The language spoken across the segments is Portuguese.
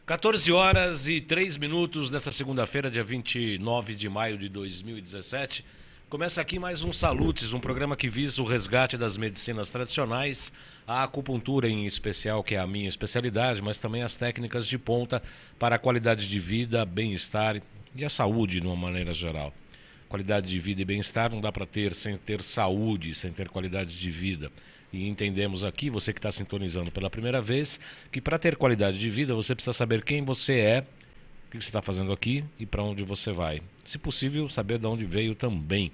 14 horas e 3 minutos dessa segunda-feira, dia 29 de maio de 2017. Começa aqui mais um Salutes, um programa que visa o resgate das medicinas tradicionais, a acupuntura em especial, que é a minha especialidade, mas também as técnicas de ponta para a qualidade de vida, bem-estar e a saúde de uma maneira geral. Qualidade de vida e bem-estar não dá para ter sem ter saúde, sem ter qualidade de vida. E entendemos aqui, você que está sintonizando pela primeira vez, que para ter qualidade de vida você precisa saber quem você é, o que você está fazendo aqui e para onde você vai. Se possível, saber de onde veio também.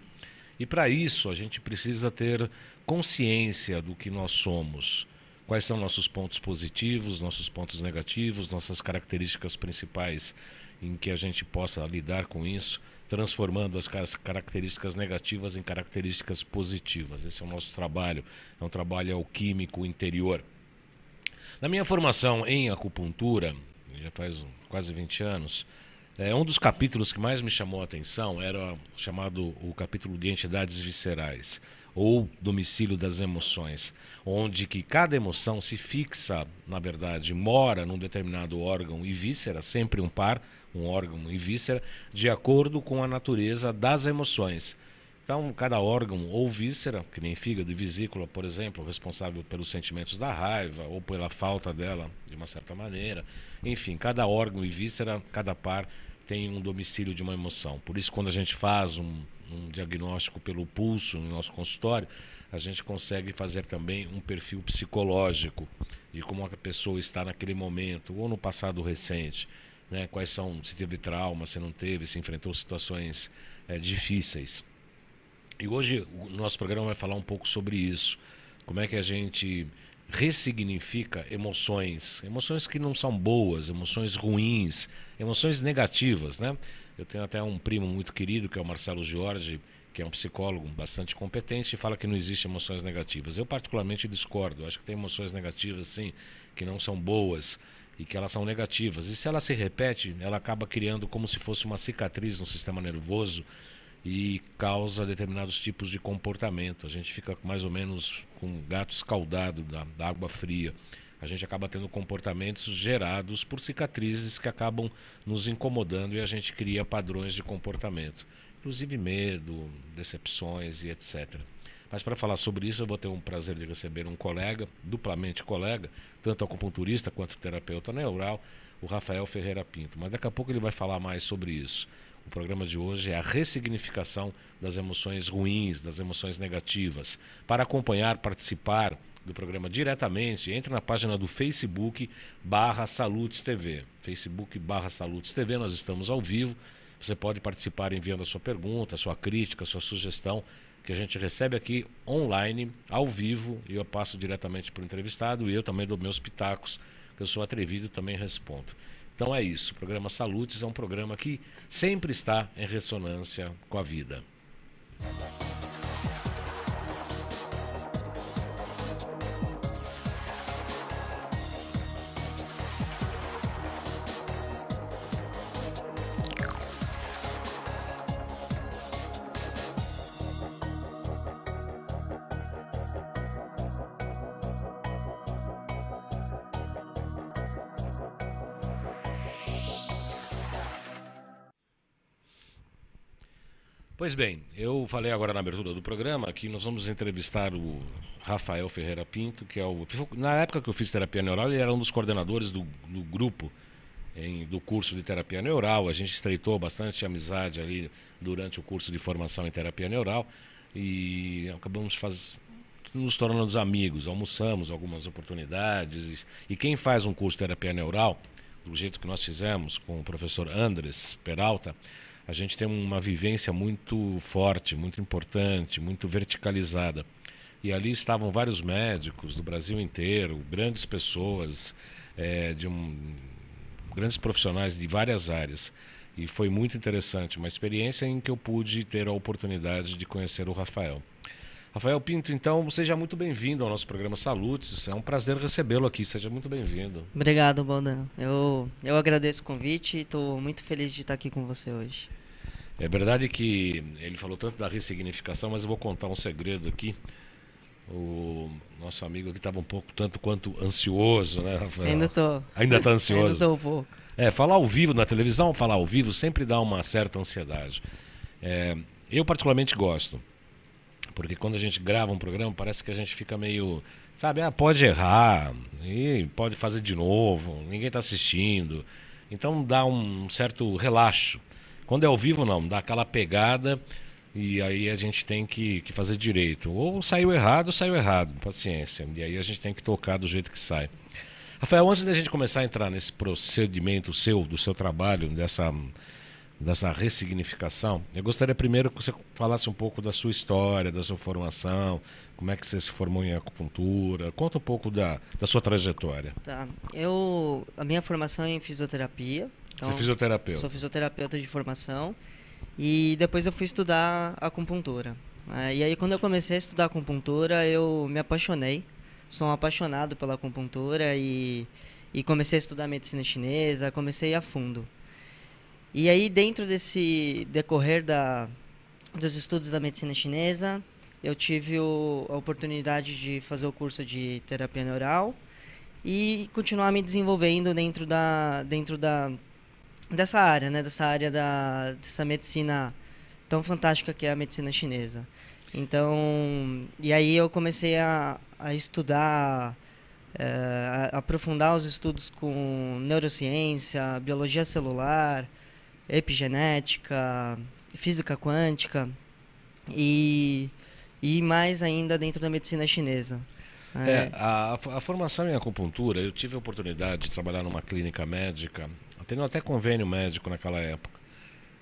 E para isso a gente precisa ter consciência do que nós somos. Quais são nossos pontos positivos, nossos pontos negativos, nossas características principais em que a gente possa lidar com isso, transformando as características negativas em características positivas. Esse é o nosso trabalho, é um trabalho alquímico interior. Na minha formação em acupuntura, já faz quase 20 anos, um dos capítulos que mais me chamou a atenção era chamado o capítulo de entidades viscerais, ou domicílio das emoções, onde que cada emoção se fixa, na verdade, mora num determinado órgão e víscera, sempre um par, um órgão e víscera, de acordo com a natureza das emoções. Então, cada órgão ou víscera, que nem fígado e vesícula, por exemplo, responsável pelos sentimentos da raiva ou pela falta dela, de uma certa maneira. Enfim, cada órgão e víscera, cada par, tem um domicílio de uma emoção. Por isso, quando a gente faz um diagnóstico pelo pulso no nosso consultório, a gente consegue fazer também um perfil psicológico de como a pessoa está naquele momento, ou no passado recente, né? Quais são, se teve trauma, se não teve, se enfrentou situações difíceis. E hoje o nosso programa vai falar um pouco sobre isso. Como é que a gente ressignifica emoções que não são boas, emoções ruins, emoções negativas, né? Eu tenho até um primo muito querido, que é o Marcelo Jorge, que é um psicólogo bastante competente e fala que não existe emoções negativas. Eu particularmente discordo, acho que tem emoções negativas, sim, que não são boas e que elas são negativas. E se ela se repete, ela acaba criando como se fosse uma cicatriz no sistema nervoso e causa determinados tipos de comportamento. A gente fica mais ou menos com um gato escaldado da água fria. A gente acaba tendo comportamentos gerados por cicatrizes que acabam nos incomodando e a gente cria padrões de comportamento, inclusive medo, decepções e etc. Mas para falar sobre isso eu vou ter um prazer de receber um colega, duplamente colega, tanto acupunturista quanto terapeuta neural, o Rafael Ferreira Pinto. Mas daqui a pouco ele vai falar mais sobre isso. O programa de hoje é a ressignificação das emoções ruins, das emoções negativas. Para acompanhar, participar do programa diretamente, entre na página do Facebook /Salutes TV. Facebook /Salutes TV, nós estamos ao vivo. Você pode participar enviando a sua pergunta, a sua crítica, a sua sugestão, que a gente recebe aqui online, ao vivo, e eu passo diretamente para o entrevistado, e eu também dou meus pitacos, que eu sou atrevido e também respondo. Então é isso, o programa Salutes é um programa que sempre está em ressonância com a vida. Pois bem, eu falei agora na abertura do programa que nós vamos entrevistar o Rafael Ferreira Pinto, que é o... Na época que eu fiz terapia neural, ele era um dos coordenadores do grupo do curso de terapia neural. A gente estreitou bastante amizade ali durante o curso de formação em terapia neural e acabamos nos tornando amigos, almoçamos algumas oportunidades. E quem faz um curso de terapia neural, do jeito que nós fizemos com o professor Andres Peralta, a gente tem uma vivência muito forte, muito importante, muito verticalizada. E ali estavam vários médicos do Brasil inteiro, grandes pessoas, grandes profissionais de várias áreas. E foi muito interessante, uma experiência em que eu pude ter a oportunidade de conhecer o Rafael. Rafael Pinto, então, seja muito bem-vindo ao nosso programa Salutes. É um prazer recebê-lo aqui, seja muito bem-vindo. Obrigado, Baldan. Eu agradeço o convite e estou muito feliz de estar aqui com você hoje. É verdade que ele falou tanto da ressignificação, mas eu vou contar um segredo aqui. O nosso amigo aqui estava um pouco tanto quanto ansioso, né, Rafael? Ainda tô. Ainda está ansioso? Ainda tô um pouco. Falar ao vivo na televisão, falar ao vivo sempre dá uma certa ansiedade. Eu particularmente gosto, porque quando a gente grava um programa parece que a gente fica meio, sabe, pode errar, e pode fazer de novo, ninguém está assistindo, então dá um certo relaxo. Quando é ao vivo não, dá aquela pegada e aí a gente tem que fazer direito. Ou saiu errado, paciência, e aí a gente tem que tocar do jeito que sai. Rafael, antes da gente começar a entrar nesse procedimento do seu trabalho, dessa ressignificação, eu gostaria primeiro que você falasse um pouco da sua história, da sua formação, como é que você se formou em acupuntura, conta um pouco da sua trajetória. Tá. A minha formação é em fisioterapia. Então, você é fisioterapeuta? Sou fisioterapeuta de formação e depois eu fui estudar acupuntura. E aí quando eu comecei a estudar acupuntura, eu me apaixonei. Sou um apaixonado pela acupuntura e comecei a estudar medicina chinesa, comecei a fundo. E aí, dentro desse decorrer dos estudos da medicina chinesa, eu tive a oportunidade de fazer o curso de terapia neural e continuar me desenvolvendo dessa área, né? Dessa medicina tão fantástica que é a medicina chinesa. Então, e aí eu comecei a estudar, a aprofundar os estudos com neurociência, biologia celular, epigenética, física quântica e mais ainda dentro da medicina chinesa. A formação em acupuntura, eu tive a oportunidade de trabalhar numa clínica médica, tendo até convênio médico naquela época,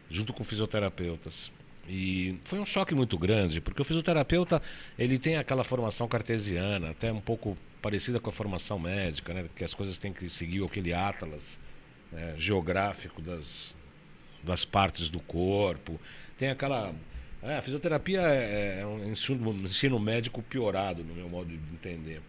junto com fisioterapeutas. E foi um choque muito grande, porque o fisioterapeuta ele tem aquela formação cartesiana, até um pouco parecida com a formação médica, né? Que as coisas têm que seguir aquele atlas, né, geográfico das partes do corpo. Tem aquela... a fisioterapia é um ensino médico piorado, no meu modo de entender.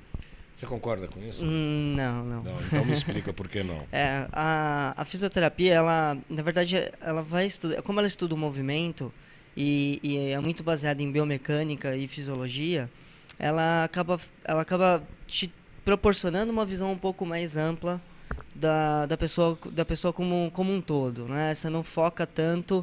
Você concorda com isso? Não. Então me explica por que não. A fisioterapia, ela, na verdade, ela vai estudar... Como ela estuda o movimento e é muito baseada em biomecânica e fisiologia, ela acaba te proporcionando uma visão um pouco mais ampla da pessoa como um todo, né? Você não foca tanto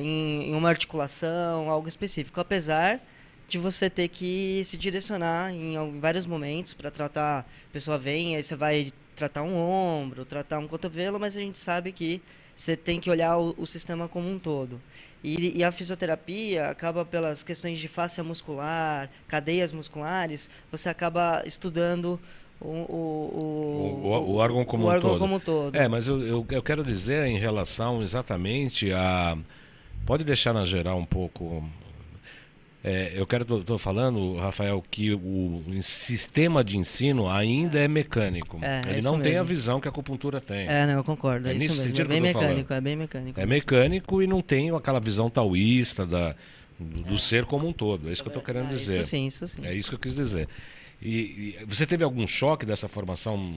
em uma articulação, algo específico, apesar de você ter que se direcionar em vários momentos para tratar. A pessoa vem, aí você vai tratar um ombro, tratar um cotovelo, mas a gente sabe que você tem que olhar o sistema como um todo. E a fisioterapia acaba pelas questões de fáscia muscular, cadeias musculares, você acaba estudando o órgão como um todo. Mas eu quero dizer em relação exatamente a... Pode deixar na geral um pouco... Estou falando, Rafael, que o sistema de ensino ainda é mecânico. Ele não tem a visão que a acupuntura tem. Não, eu concordo. É isso mesmo. É bem mecânico, é bem mecânico. É mecânico e não tem aquela visão taoísta do ser como um todo. É isso que eu estou querendo dizer. Isso sim. É isso que eu quis dizer. E você teve algum choque dessa formação?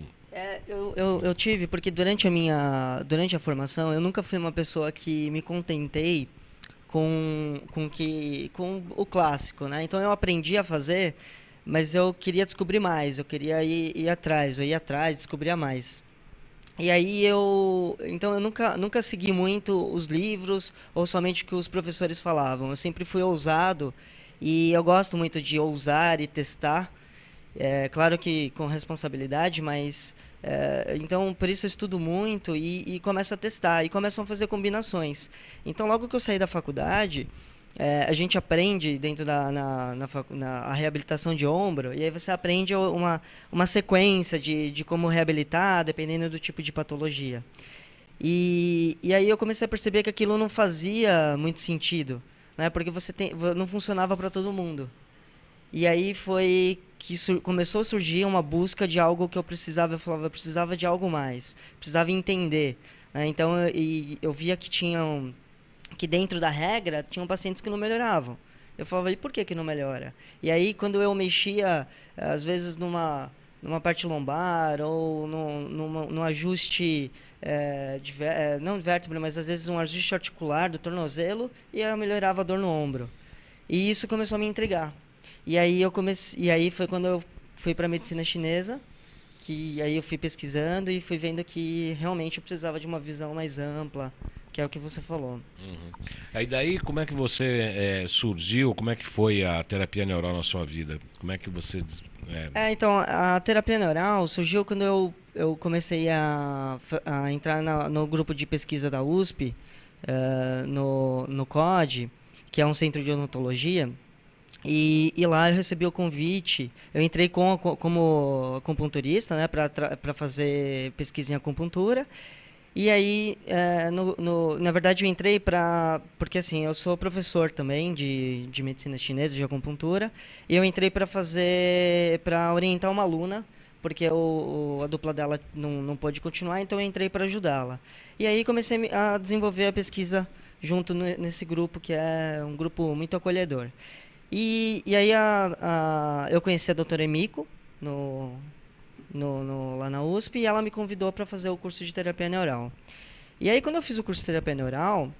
Eu tive, porque durante a formação eu nunca fui uma pessoa que me contentei com o clássico, né? Então eu aprendi a fazer, mas eu queria descobrir mais, eu queria ir atrás, descobrir mais. E aí eu nunca segui muito os livros ou somente o que os professores falavam. Eu sempre fui ousado e eu gosto muito de ousar e testar. Claro que com responsabilidade, mas então por isso eu estudo muito e começo a testar e começo a fazer combinações. Então logo que eu saí da faculdade, a gente aprende dentro na reabilitação de ombro, e aí você aprende uma sequência de como reabilitar dependendo do tipo de patologia. E aí eu comecei a perceber que aquilo não fazia muito sentido, né? Porque não funcionava para todo mundo. E aí foi que começou a surgir uma busca de algo que eu precisava. Eu falava, eu precisava de algo mais, precisava entender, né? Então eu via que dentro da regra tinham pacientes que não melhoravam. Eu falava, e por que não melhora? E aí quando eu mexia, às vezes numa parte lombar ou num ajuste não de vértebra, mas às vezes um ajuste articular do tornozelo, e eu melhorava a dor no ombro. E isso começou a me intrigar. E aí foi quando eu fui para a medicina chinesa que aí eu fui pesquisando e fui vendo que realmente eu precisava de uma visão mais ampla, que é o que você falou. Aí daí, como é que você surgiu, como é que foi a terapia neural na sua vida? Como é que você... Então, a terapia neural surgiu quando eu comecei a entrar no grupo de pesquisa da USP, no COD, que é um centro de odontologia, e lá eu recebi o convite. Eu entrei como acupunturista, né, para fazer pesquisa em acupuntura. E aí, na verdade, eu entrei porque assim, eu sou professor também de medicina chinesa, de acupuntura, e eu entrei para orientar uma aluna, porque a dupla dela não pôde continuar, então eu entrei para ajudá-la. E aí comecei a desenvolver a pesquisa junto nesse grupo, que é um grupo muito acolhedor. E aí eu conheci a doutora Emiko lá na USP, e ela me convidou para fazer o curso de terapia neural. E aí, quando eu fiz o curso de terapia neural,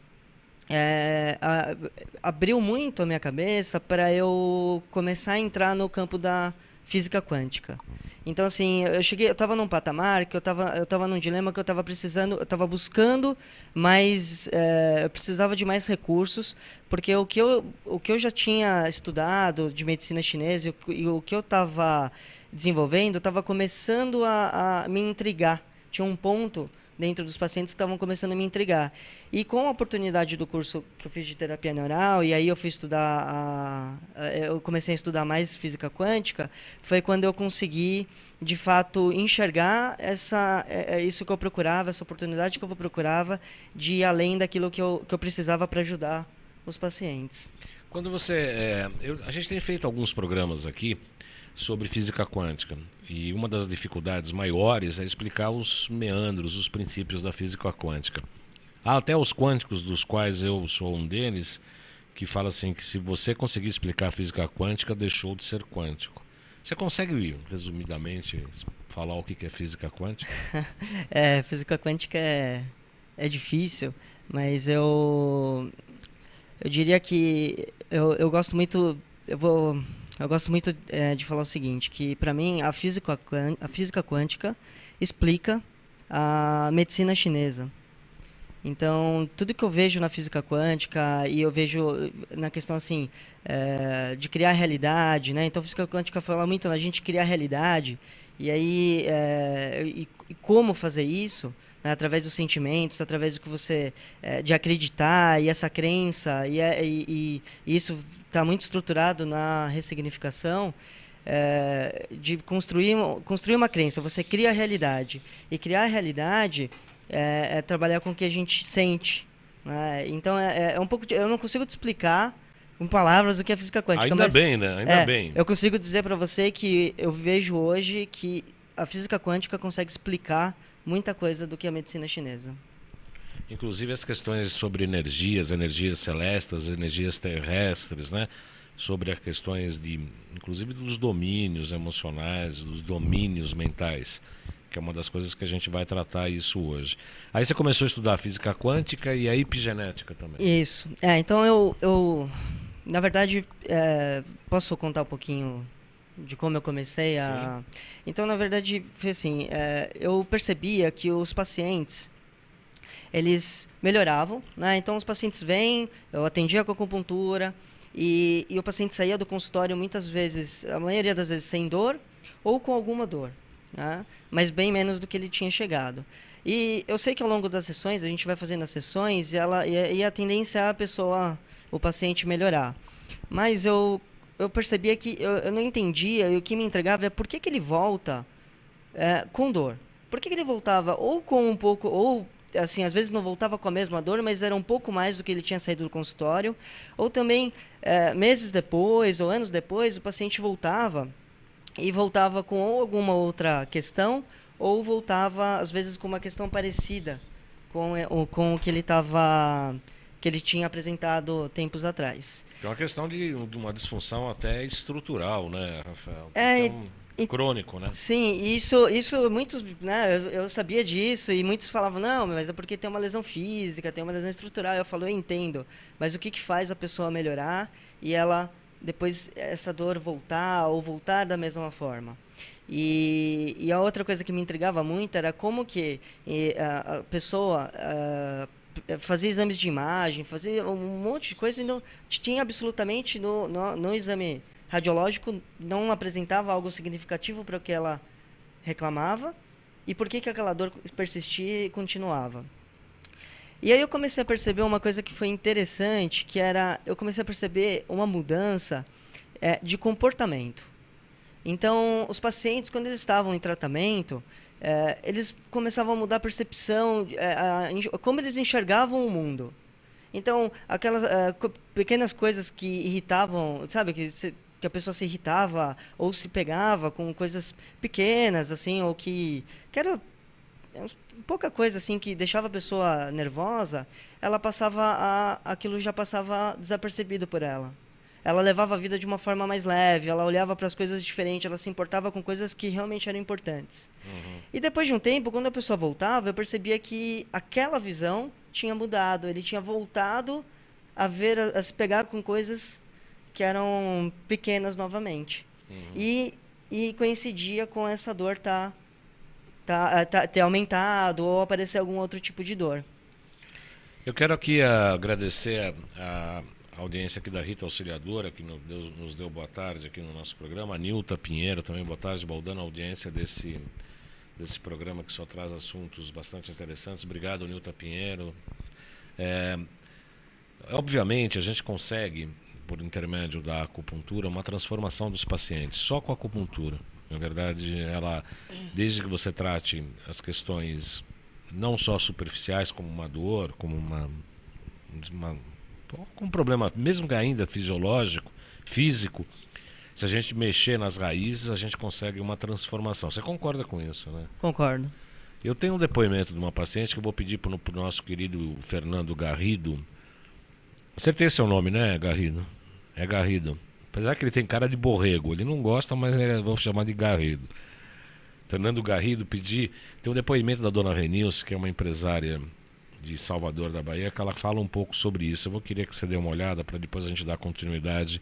abriu muito a minha cabeça para eu começar a entrar no campo da física quântica. Então, assim, eu estava num patamar que eu estava num dilema que eu estava buscando, mas eu precisava de mais recursos, porque o que eu já tinha estudado de medicina chinesa e o que eu estava desenvolvendo, estava começando a me intrigar. Tinha um ponto dentro dos pacientes que estavam começando a me intrigar. E com a oportunidade do curso que eu fiz de terapia neural, e aí eu fui estudar, eu comecei a estudar mais física quântica, foi quando eu consegui, de fato, enxergar isso que eu procurava, essa oportunidade que eu procurava, de ir além daquilo que eu precisava para ajudar os pacientes. Quando você... a gente tem feito alguns programas aqui sobre física quântica, e uma das dificuldades maiores é explicar os meandros, os princípios da física quântica. Há até os quânticos, dos quais eu sou um deles, que fala assim que se você conseguir explicar a física quântica, deixou de ser quântico. Você consegue, resumidamente, falar o que é física quântica? Física quântica é difícil, mas eu diria que eu gosto muito... Eu gosto muito de falar o seguinte, que para mim a física quântica explica a medicina chinesa. Então, tudo que eu vejo na física quântica, e eu vejo na questão assim, de criar realidade, né? Então, a física quântica fala muito na gente criar realidade, e aí, e como fazer isso, né? Através dos sentimentos, através do que você, de acreditar, e essa crença, e isso está muito estruturado na ressignificação, de construir uma crença. Você cria a realidade, e criar a realidade é trabalhar com o que a gente sente, né? Então é um pouco eu não consigo te explicar com palavras o que é física quântica. Ainda mas, bem, né? Ainda bem. Eu consigo dizer para você que eu vejo hoje que a física quântica consegue explicar muita coisa do que a medicina chinesa. Inclusive as questões sobre energias celestes, energias terrestres, né? Sobre as questões inclusive dos domínios emocionais, dos domínios mentais, que é uma das coisas que a gente vai tratar isso hoje. Aí você começou a estudar física quântica e a epigenética também. Isso. Então eu na verdade, posso contar um pouquinho de como eu comecei a... Sim. Então, na verdade, foi assim, eu percebia que os pacientes, eles melhoravam, né? Então, os pacientes vêm, eu atendia com acupuntura, e o paciente saía do consultório muitas vezes, a maioria das vezes, sem dor ou com alguma dor, né? Mas bem menos do que ele tinha chegado. E eu sei que ao longo das sessões, a gente vai fazendo as sessões, e a tendência é o paciente melhorar. Mas eu percebia que eu não entendia, e o que me entregava é por que ele volta com dor. Por que ele voltava ou com um pouco, ou assim, às vezes não voltava com a mesma dor, mas era um pouco mais do que ele tinha saído do consultório, ou também meses depois ou anos depois o paciente voltava com alguma outra questão, ou voltava às vezes com uma questão parecida com o que ele tinha apresentado tempos atrás. É uma questão de uma disfunção até estrutural, né, Rafael? Crônico, né? Sim, isso muitos, né, eu sabia disso, e muitos falavam, não, mas é porque tem uma lesão física, tem uma lesão estrutural. Eu falo, eu entendo, mas o que faz a pessoa melhorar e ela depois essa dor voltar ou voltar da mesma forma? E a outra coisa que me intrigava muito era como que a pessoa fazia exames de imagem, fazia um monte de coisa e não tinha absolutamente no exame radiológico não apresentava algo significativo para o que ela reclamava e por que aquela dor persistia e continuava. E aí eu comecei a perceber uma coisa que foi interessante, que era, eu comecei a perceber uma mudança de comportamento. Então, os pacientes, quando eles estavam em tratamento, eles começavam a mudar a percepção, como eles enxergavam o mundo. Então, aquelas pequenas coisas que irritavam, sabe, que a pessoa se irritava ou se pegava com coisas pequenas, assim, ou que era pouca coisa assim que deixava a pessoa nervosa, aquilo já passava desapercebido por ela. Ela levava a vida de uma forma mais leve, ela olhava para as coisas diferentes, ela se importava com coisas que realmente eram importantes. Uhum. E depois de um tempo, quando a pessoa voltava, eu percebia que aquela visão tinha mudado, ele tinha voltado a se pegar com coisas que eram pequenas novamente. Uhum. E coincidia com essa dor ter aumentado ou aparecer algum outro tipo de dor. Eu quero aqui agradecer a audiência aqui da Rita Auxiliadora, que nos deu boa tarde aqui no nosso programa. A Nilta Pinheiro também, boa tarde, Baldano, a audiência desse programa que só traz assuntos bastante interessantes. Obrigado, Nilta Pinheiro. Obviamente, a gente consegue, por intermédio da acupuntura, uma transformação dos pacientes, só com a acupuntura. Na verdade, desde que você trate as questões não só superficiais, como uma dor, como um problema, mesmo que ainda fisiológico, físico, se a gente mexer nas raízes, a gente consegue uma transformação. Você concorda com isso, né? Concordo. Eu tenho um depoimento de uma paciente que eu vou pedir para o nosso querido Fernando Garrido. Acertei seu nome, né, Garrido? É Garrido. Apesar que ele tem cara de borrego, ele não gosta, mas vamos chamar de Garrido. Fernando Garrido, tem um depoimento da dona Renilce, que é uma empresária de Salvador da Bahia, que ela fala um pouco sobre isso. Queria que você dê uma olhada para depois a gente dar continuidade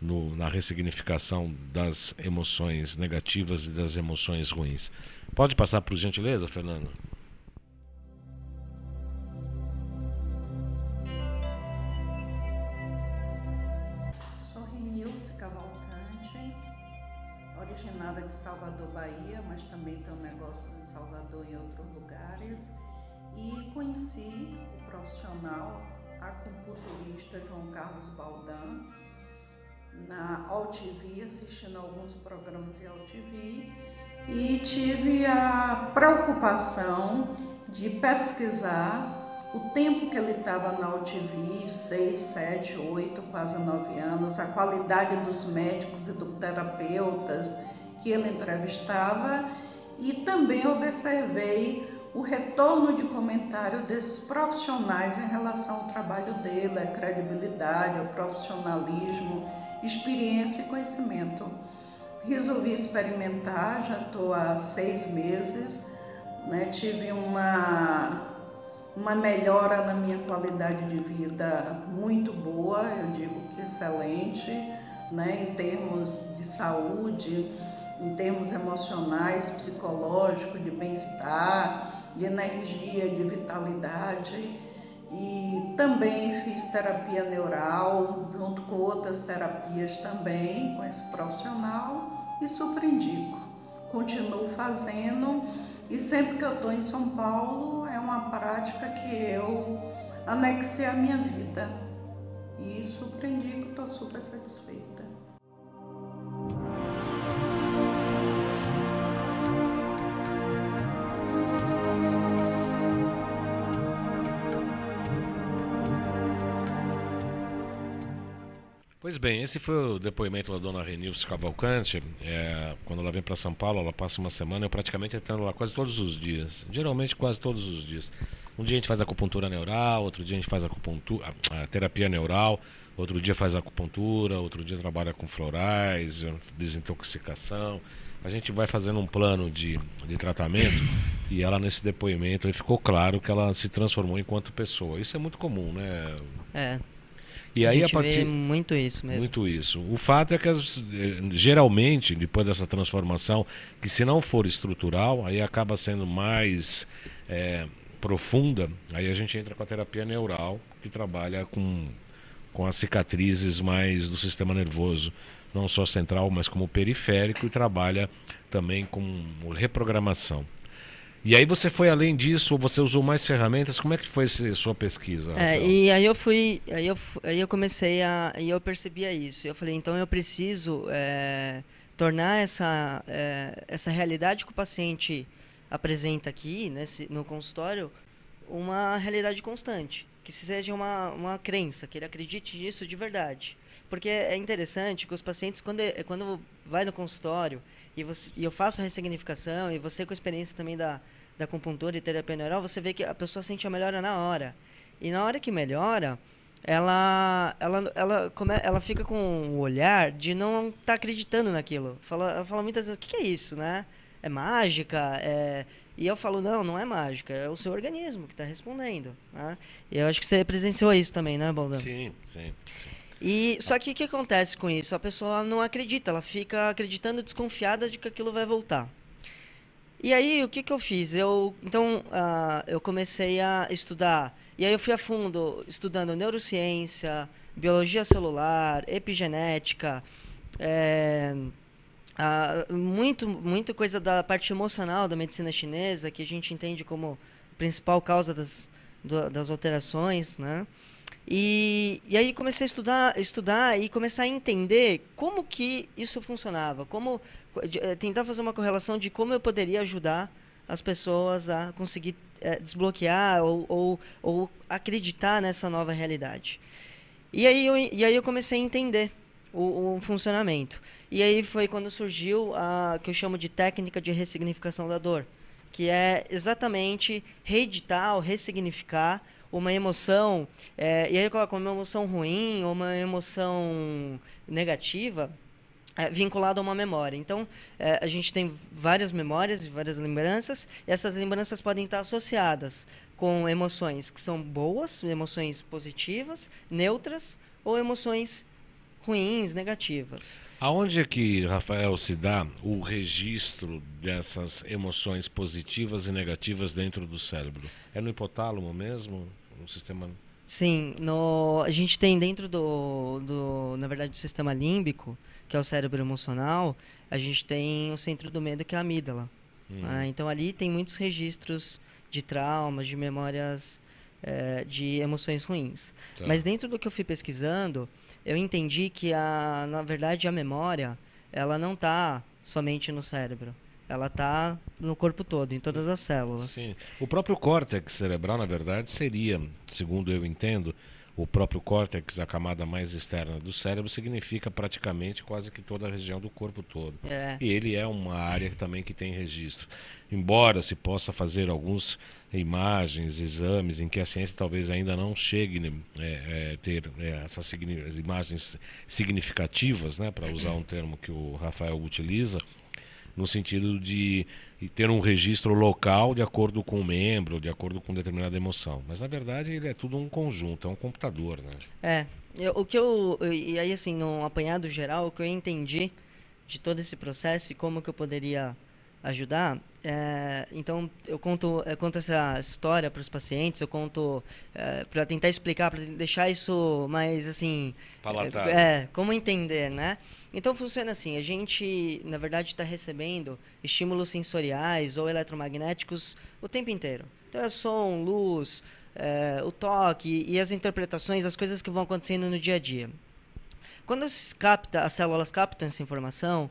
na ressignificação das emoções negativas e das emoções ruins. Pode passar por gentileza, Fernando? Originada de Salvador, Bahia, mas também tenho negócios em Salvador e em outros lugares. E conheci o profissional acupunturista João Carlos Baldan na AltV, assistindo alguns programas de AltV, e tive a preocupação de pesquisar o tempo que ele estava na AltV, 6, 7, 8, quase 9 anos, a qualidade dos médicos e dos terapeutas que ele entrevistava, e também observei o retorno de comentário desses profissionais em relação ao trabalho dele, a credibilidade, o profissionalismo, experiência e conhecimento. Resolvi experimentar, já estou há 6 meses, né? Tive uma melhora na minha qualidade de vida muito boa, eu digo que excelente, né? Em termos de saúde, em termos emocionais, psicológicos, de bem-estar, de energia, de vitalidade. E também fiz terapia neural, junto com outras terapias também, com esse profissional, e super indico. Continuo fazendo, e sempre que eu estou em São Paulo, é uma prática que eu anexei à minha vida. E super indico, estou super satisfeita. Pois bem, esse foi o depoimento da dona Renilce Cavalcante. Quando ela vem para São Paulo, ela passa uma semana, eu praticamente entro lá quase todos os dias. Geralmente quase todos os dias. Um dia a gente faz acupuntura neural, outro dia a gente faz a terapia neural, outro dia faz acupuntura, outro dia trabalha com florais, desintoxicação. A gente vai fazendo um plano de tratamento, e ela, nesse depoimento, ficou claro que ela se transformou enquanto pessoa. Isso é muito comum, né? É. E aí, a gente vê muito isso mesmo. Muito isso. O fato é que, geralmente, depois dessa transformação, que se não for estrutural, aí acaba sendo mais profunda, aí a gente entra com a terapia neural, que trabalha com as cicatrizes mais do sistema nervoso, não só central, mas como periférico, e trabalha também com reprogramação. E aí você foi além disso, você usou mais ferramentas? Como é que foi sua pesquisa? E aí eu comecei aí eu percebia isso. Eu falei, então eu preciso tornar essa realidade que o paciente apresenta aqui, no consultório, uma realidade constante. Que seja uma crença, que ele acredite nisso de verdade. Porque é interessante que os pacientes, quando vai no consultório e eu faço a ressignificação, e você com a experiência também da acupuntura e terapia neural, você vê que a pessoa sente a melhora na hora. E na hora que melhora, ela fica com o olhar de não estar acreditando naquilo. Ela fala muitas vezes, o que é isso, né? É mágica? E eu falo, não é mágica, é o seu organismo que está respondendo. Né? E eu acho que você presenciou isso também, né, Baldan? Sim. Só que o que acontece com isso? A pessoa não acredita, ela fica acreditando, desconfiada de que aquilo vai voltar. E aí, o que eu fiz? Então, eu comecei a estudar, e aí eu fui a fundo estudando neurociência, biologia celular, epigenética, muito coisa da parte emocional da medicina chinesa, que a gente entende como principal causa das alterações, né? E aí comecei a estudar e começar a entender como que isso funcionava, tentar fazer uma correlação de como eu poderia ajudar as pessoas a conseguir desbloquear ou acreditar nessa nova realidade. E aí eu comecei a entender o funcionamento. E aí foi quando surgiu a que eu chamo de técnica de ressignificação da dor, que é exatamente reeditar ou ressignificar uma emoção, e aí eu coloco uma emoção ruim ou uma emoção negativa vinculada a uma memória. Então, a gente tem várias memórias e várias lembranças, e essas lembranças podem estar associadas com emoções que são boas, emoções positivas, neutras, ou emoções ruins, negativas. Aonde é que, Rafael, se dá o registro dessas emoções positivas e negativas dentro do cérebro? É no hipotálamo mesmo? No sistema... Sim, a gente tem dentro na verdade, do sistema límbico, que é o cérebro emocional, a gente tem o centro do medo, que é a amígdala. Então ali tem muitos registros de traumas, de memórias, de emoções ruins. Tá. Mas dentro do que eu fui pesquisando, eu entendi que, na verdade, a memória, ela não está somente no cérebro. Ela está no corpo todo, em todas as células. Sim. O próprio córtex cerebral, na verdade, seria, segundo eu entendo, o próprio córtex, a camada mais externa do cérebro, significa praticamente quase que toda a região do corpo todo. E ele é uma área também que tem registro. Embora se possa fazer algumas imagens, exames, em que a ciência talvez ainda não chegue a ter essas imagens significativas, né, para usar um termo que o Rafael utiliza, no sentido de ter um registro local de acordo com o membro, de acordo com determinada emoção. Mas, na verdade, ele é tudo um conjunto, é um computador, né? E aí, assim, num apanhado geral, o que eu entendi de todo esse processo e como que eu poderia ajudar, então eu conto essa história para os pacientes, eu conto para tentar explicar, para deixar isso mais assim, palatável. Como entender, né? Então funciona assim, a gente na verdade está recebendo estímulos sensoriais ou eletromagnéticos o tempo inteiro. Então é som, luz, o toque e as interpretações, as coisas que vão acontecendo no dia a dia. Quando as células captam essa informação,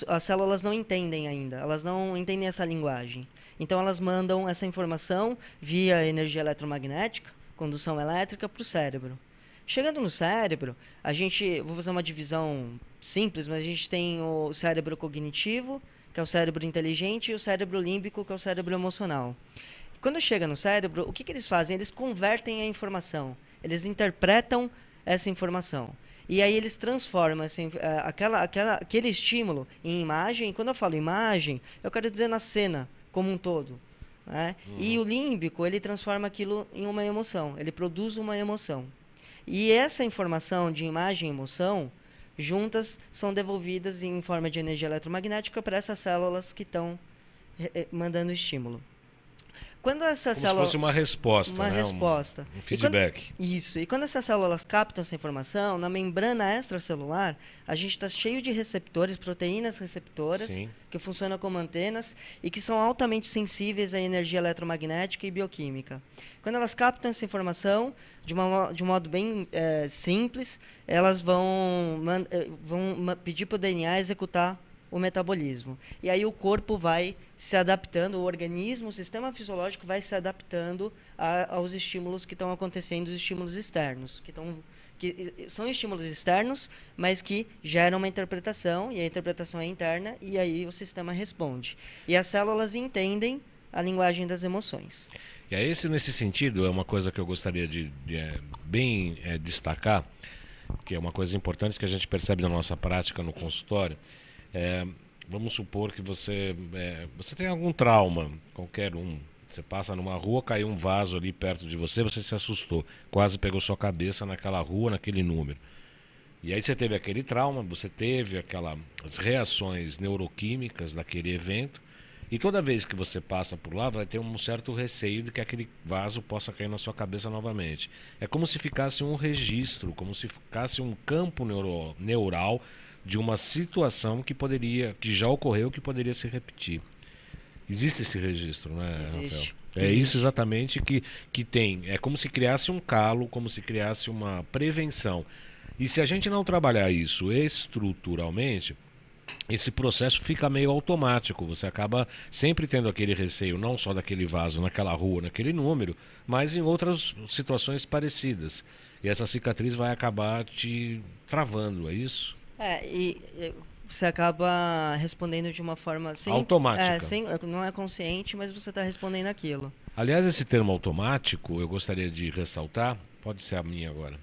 as células não entendem ainda, elas não entendem essa linguagem. Então elas mandam essa informação via energia eletromagnética, condução elétrica, para o cérebro. Chegando no cérebro, vou fazer uma divisão simples, mas a gente tem o cérebro cognitivo, que é o cérebro inteligente, e o cérebro límbico, que é o cérebro emocional. Quando chega no cérebro, o que eles fazem? Eles convertem a informação, eles interpretam essa informação. E aí eles transformam aquele estímulo em imagem. E quando eu falo imagem, eu quero dizer na cena como um todo. Né? E o límbico, ele transforma aquilo em uma emoção. Ele produz uma emoção. E essa informação de imagem e emoção, juntas, são devolvidas em forma de energia eletromagnética para essas células que estão mandando estímulo. Quando essa Como célula... se fosse uma resposta, uma né? resposta. Um feedback. Isso. E quando essas células captam essa informação, na membrana extracelular, a gente está cheio de receptores, proteínas receptoras, Sim. que funcionam como antenas e que são altamente sensíveis à energia eletromagnética e bioquímica. Quando elas captam essa informação, de um modo bem simples, elas vão pedir para o DNA executar o metabolismo. E aí o corpo vai se adaptando, o organismo, o sistema fisiológico vai se adaptando aos estímulos que estão acontecendo, os estímulos externos, que são estímulos externos, mas que geram uma interpretação, e a interpretação é interna, e aí o sistema responde. E as células entendem a linguagem das emoções. E aí, nesse sentido, é uma coisa que eu gostaria de destacar, que é uma coisa importante que a gente percebe na nossa prática no consultório. Vamos supor que você tem algum trauma, qualquer um. Você passa numa rua, caiu um vaso ali perto de você, você se assustou, quase pegou sua cabeça naquela rua, naquele número. E aí você teve aquele trauma, você teve as reações neuroquímicas daquele evento, e toda vez que você passa por lá, vai ter um certo receio de que aquele vaso possa cair na sua cabeça novamente. É como se ficasse um registro, como se ficasse um campo neural de uma situação que já ocorreu, que poderia se repetir. Existe esse registro, né, Rafael? Isso exatamente que tem. É como se criasse um calo, como se criasse uma prevenção. E se a gente não trabalhar isso estruturalmente, esse processo fica meio automático. Você acaba sempre tendo aquele receio, não só daquele vaso, naquela rua, naquele número, mas em outras situações parecidas. E essa cicatriz vai acabar te travando, é isso? E você acaba respondendo de uma forma automática. Não é consciente, mas você está respondendo aquilo. Aliás, esse termo automático, eu gostaria de ressaltar, pode ser a minha agora.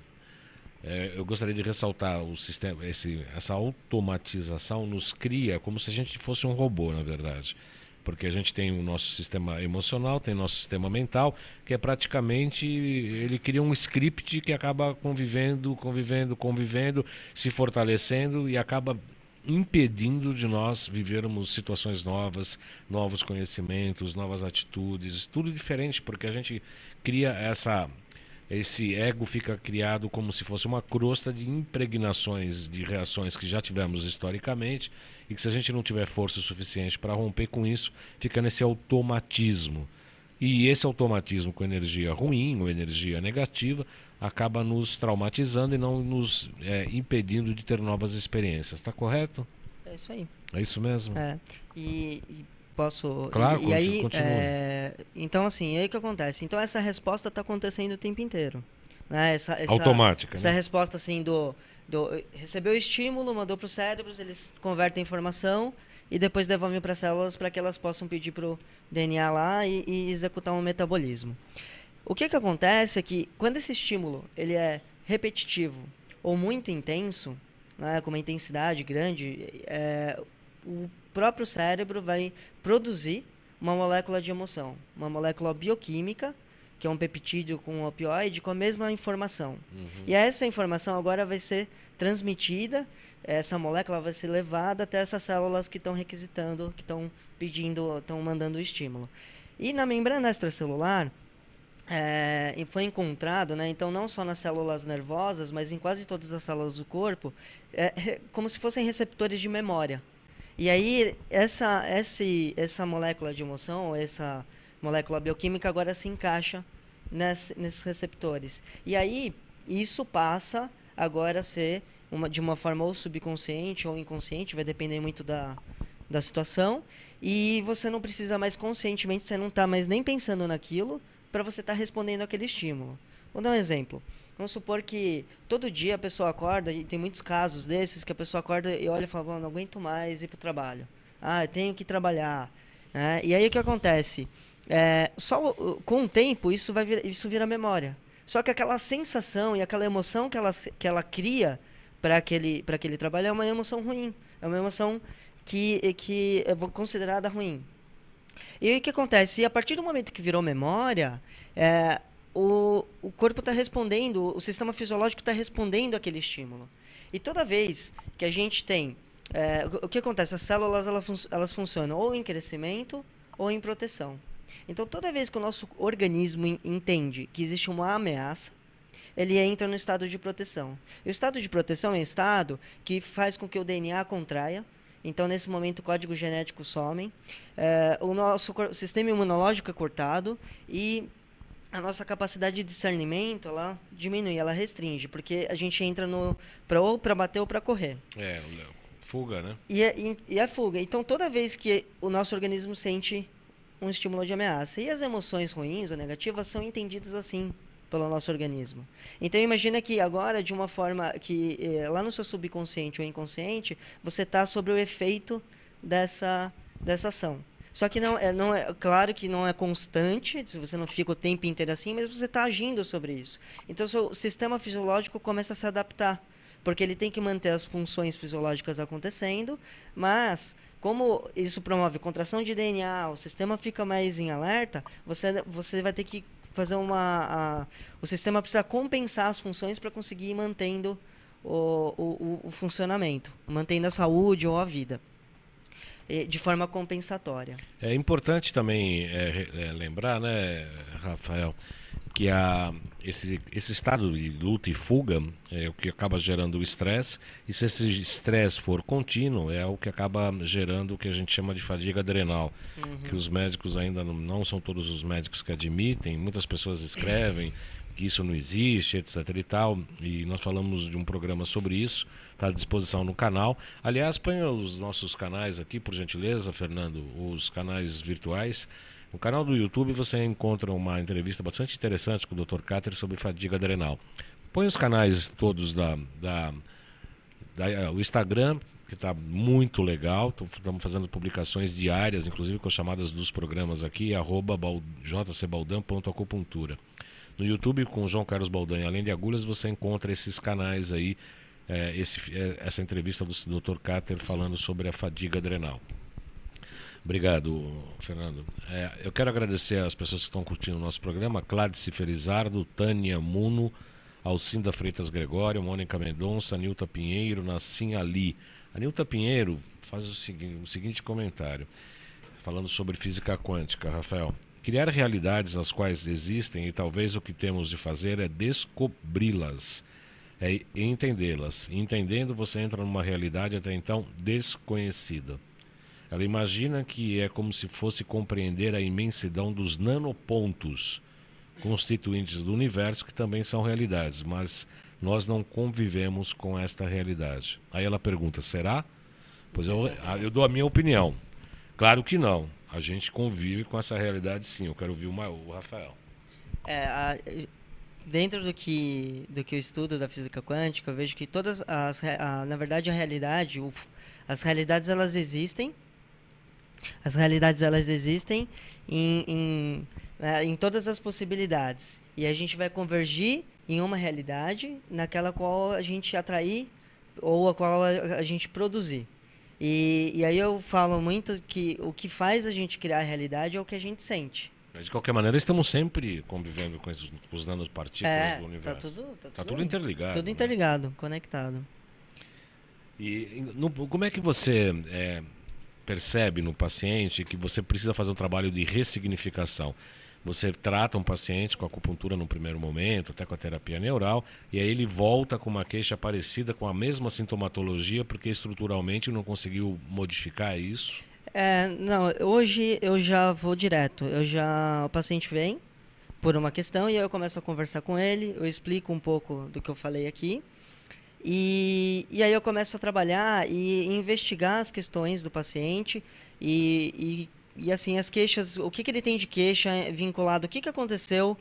Eu gostaria de ressaltar o sistema, essa automatização nos cria como se a gente fosse um robô, na verdade. Porque a gente tem o nosso sistema emocional, tem o nosso sistema mental, que é praticamente, ele cria um script que acaba convivendo, se fortalecendo e acaba impedindo de nós vivermos situações novas, novos conhecimentos, novas atitudes, tudo diferente, porque a gente cria esse ego fica criado como se fosse uma crosta de impregnações, de reações que já tivemos historicamente e que se a gente não tiver força suficiente para romper com isso, fica nesse automatismo. E esse automatismo com energia ruim ou energia negativa acaba nos traumatizando e não nos impedindo de ter novas experiências. Está correto? É isso aí. É isso mesmo? E posso... Claro, e aí, continue. então, assim, aí o que acontece? Então, essa resposta está acontecendo o tempo inteiro. Né? Automática. Essa né? resposta, assim, recebeu o estímulo, mandou para os cérebros, eles convertem a informação e depois devolvem para as células para que elas possam pedir para o DNA lá e executar um metabolismo. O que acontece é que, quando esse estímulo ele é repetitivo ou muito intenso, né, com uma intensidade grande, o próprio cérebro vai produzir uma molécula de emoção, uma molécula bioquímica, que é um peptídeo com um opioide, com a mesma informação. E essa informação agora vai ser transmitida, essa molécula vai ser levada até essas células que estão requisitando, que estão pedindo, estão mandando o estímulo. E na membrana extracelular, foi encontrado, né, então não só nas células nervosas, mas em quase todas as células do corpo, como se fossem receptores de memória. E aí, essa molécula de emoção, essa molécula bioquímica, agora se encaixa nesses receptores. E aí, isso passa agora a ser, de uma forma ou subconsciente ou inconsciente, vai depender muito da situação, e você não precisa mais conscientemente, você não está mais nem pensando naquilo, para você estar respondendo aquele estímulo. Vou dar um exemplo. Vamos supor que todo dia a pessoa acorda, e tem muitos casos desses, que a pessoa acorda e olha e fala, não aguento mais ir para o trabalho. Eu tenho que trabalhar. E aí o que acontece? Só com o tempo isso vira memória. Só que aquela sensação e aquela emoção que ela cria para aquele trabalho é uma emoção ruim. É uma emoção que é considerada ruim. E aí o que acontece? E a partir do momento que virou memória, o corpo está respondendo, o sistema fisiológico está respondendo àquele estímulo. E toda vez que a gente tem... o que acontece? As células elas funcionam ou em crescimento ou em proteção. Então, toda vez que o nosso organismo entende que existe uma ameaça, ele entra no estado de proteção. E o estado de proteção é um estado que faz com que o DNA contraia. Então, nesse momento, o código genético some, o nosso sistema imunológico é cortado e a nossa capacidade de discernimento, ela diminui, ela restringe, porque a gente entra ou para bater ou para correr. Fuga, né? E é fuga. Então, toda vez que o nosso organismo sente um estímulo de ameaça, e as emoções ruins ou negativas são entendidas assim pelo nosso organismo. Então, imagina que agora, de uma forma que lá no seu subconsciente ou inconsciente, você está sobre o efeito dessa ação. Só que não é claro que não é constante, você não fica o tempo inteiro assim, mas você está agindo sobre isso. Então, o seu sistema fisiológico começa a se adaptar, porque ele tem que manter as funções fisiológicas acontecendo, mas como isso promove contração de DNA, o sistema fica mais em alerta, você vai ter que fazer o sistema precisa compensar as funções para conseguir ir mantendo o funcionamento, mantendo a saúde ou a vida de forma compensatória. É importante também lembrar, né, Rafael, que esse estado de luta e fuga é o que acaba gerando o estresse, e se esse estresse for contínuo, é o que acaba gerando o que a gente chama de fadiga adrenal, que os médicos ainda não são todos os médicos que admitem, muitas pessoas escrevem que isso não existe, etc e tal, e nós falamos de um programa sobre isso, está à disposição no canal. Aliás, põe os nossos canais aqui, por gentileza, Fernando, os canais virtuais. No canal do YouTube você encontra uma entrevista bastante interessante com o Dr. Cáter sobre fadiga adrenal. Põe os canais todos o Instagram, que está muito legal. Estamos fazendo publicações diárias, inclusive com chamadas dos programas aqui, @jcbaldan.acupuntura. No YouTube, com o João Carlos Baldan, além de agulhas, você encontra esses canais aí, essa entrevista do Dr. Cáter falando sobre a fadiga adrenal. Obrigado, Fernando. Eu quero agradecer às pessoas que estão curtindo o nosso programa: Cládice Felizardo, Tânia Muno, Alcinda Freitas Gregório, Mônica Mendonça, Nilta Pinheiro, Nassim Ali. A Nilta Pinheiro faz o seguinte comentário, falando sobre física quântica, Rafael. Criar realidades nas quais existem, e talvez o que temos de fazer é descobri-las, entendê-las. E entendendo, você entra numa realidade até então desconhecida. Ela imagina que é como se fosse compreender a imensidão dos nanopontos constituintes do universo, que também são realidades, mas nós não convivemos com esta realidade. Aí ela pergunta, será? Pois eu dou a minha opinião. Claro que não. A gente convive com essa realidade, sim. Eu quero ouvir o Rafael. Dentro do que eu estudo da física quântica, eu vejo que todas na verdade, a realidade, as realidades elas existem. As realidades elas existem em todas as possibilidades. E a gente vai convergir em uma realidade naquela qual a gente atrair ou a qual a gente produzir. E aí eu falo muito que o que faz a gente criar a realidade é o que a gente sente. Mas de qualquer maneira estamos sempre convivendo com os nanopartículas do universo. Tá tudo interligado. Tudo interligado, conectado. E como é que você percebe no paciente que você precisa fazer um trabalho de ressignificação? Você trata um paciente com acupuntura no primeiro momento, até com a terapia neural, e aí ele volta com uma queixa parecida, com a mesma sintomatologia, porque estruturalmente não conseguiu modificar isso? Não, hoje eu já vou direto. O paciente vem por uma questão e aí eu começo a conversar com ele, eu explico um pouco do que eu falei aqui, e aí eu começo a trabalhar e investigar as questões do paciente e assim, as queixas, o que ele tem de queixa vinculado, o que aconteceu